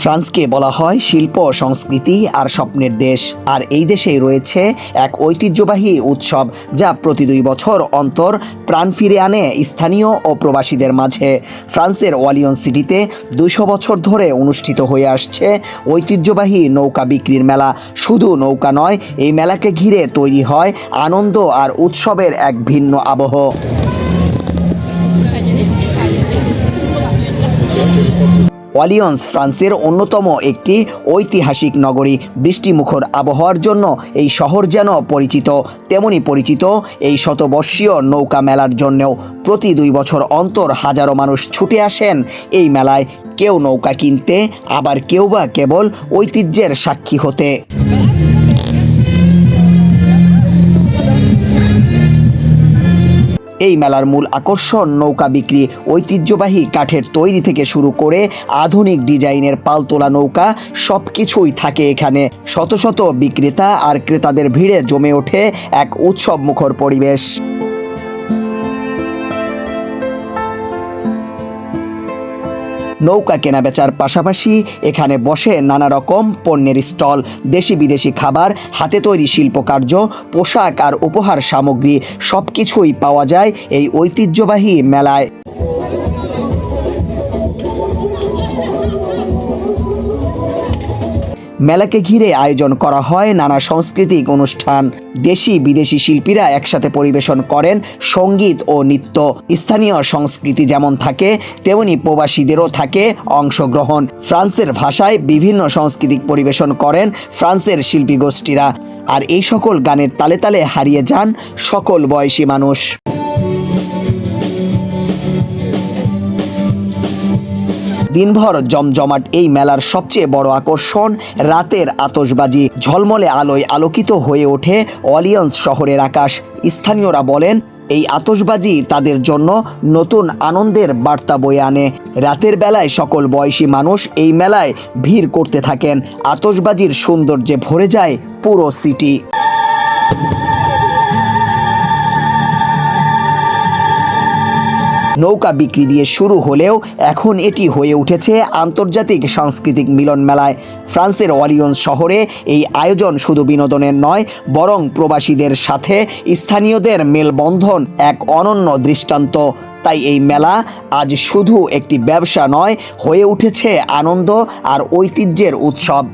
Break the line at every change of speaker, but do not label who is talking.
ফ্রান্সকে বলা হয় শিল্প, সংস্কৃতি আর স্বপ্নের দেশ। আর এই দেশেই রয়েছে এক ঐতিহ্যবাহী উৎসব যা প্রতি 2 বছর অন্তর প্রাণ ফিরে আনে স্থানীয় ও প্রবাসীদের মাঝে। ফ্রান্সের ওয়ালিয়ন সিটিতে 200 বছর ধরে অনুষ্ঠিত হয়ে আসছে ঐতিহ্যবাহী নৌকা বিক্রির মেলা। শুধু নৌকা নয়, এই মেলাকে ঘিরে তৈরি হয় আনন্দ আর উৎসবের এক ভিন্ন আবহ। ওয়ালিয়ন্স ফ্রান্সের অন্যতম একটি ঐতিহাসিক নগরী। বৃষ্টিমুখর আবহাওয়ার জন্য এই শহর যেন পরিচিত, তেমনি পরিচিত এই শতবর্ষীয় নৌকা মেলার জন্যও। প্রতি 2 বছর অন্তর হাজারো মানুষ ছুটে আসেন এই মেলায়, কেউ নৌকা কিনতে, আবার কেউ বা কেবল ঐতিহ্যের সাক্ষী হতে। এই মেলার মূল আকর্ষণ নৌকা বিক্রি। ঐতিহ্যবাহী কাঠের তৈরি থেকে শুরু করে আধুনিক ডিজাইনের পালতোলা নৌকা সব কিছুই থাকে এখানে। শত শত বিক্রেতা আর ক্রেতাদের ভিড়ে জমে ওঠে এক উৎসব মুখর পরিবেশ। নৌকা কেনাবেচার পাশাপাশি এখানে বসে নানা রকম পণ্যের স্টল। দেশি বিদেশি খাবার, হাতে তৈরি শিল্পকার্য, পোশাক আর উপহার সামগ্রী সব কিছুই পাওয়া যায় এই ঐতিহ্যবাহী মেলায়। মেলাকে ঘিরে আয়োজন করা হয় নানা সাংস্কৃতিক অনুষ্ঠান। দেশি বিদেশি শিল্পীরা একসাথে পরিবেশন করেন সঙ্গীত ও নৃত্য। স্থানীয় সংস্কৃতি যেমন থাকে, তেমনি প্রবাসীদেরও থাকে অংশগ্রহণ। ফ্রান্সের ভাষায় বিভিন্ন সাংস্কৃতিক পরিবেশন করেন ফ্রান্সের শিল্পী গোষ্ঠীরা। আর এই সকল গানের তালে তালে হারিয়ে যান সকল বয়সী মানুষ। দিনভর জমজমাট এই মেলার সবচেয়ে বড় আকর্ষণ রাতের আতশবাজি। ঝলমলে আলোয় আলোকিত হয়ে ওঠে ওয়ালিয়ন্স শহরের আকাশ। স্থানীয়রা বলেন এই আতশবাজি তাদের জন্য নতুন আনন্দের বার্তা বয়ে আনে। রাতের বেলায় সকল বয়সী মানুষ এই মেলায় ভিড় করতে থাকেন। আতশবাজির সৌন্দর্যে ভরে যায় পুরো সিটি। নৌকা বিক্রি দিয়ে শুরু হলেও এখন এটি হয়ে উঠেছে আন্তর্জাতিক সাংস্কৃতিক মিলন মেলায়। ফ্রান্সের ওয়ালিয়ন্স শহরে এই আয়োজন শুধু বিনোদনের নয়, বরং প্রবাসীদের সাথে স্থানীয়দের মেলবন্ধন এক অনন্য দৃষ্টান্ত। তাই এই মেলা আজ শুধু একটি ব্যবসা নয়, হয়ে উঠেছে আনন্দ আর ঐতিহ্যের উৎসব।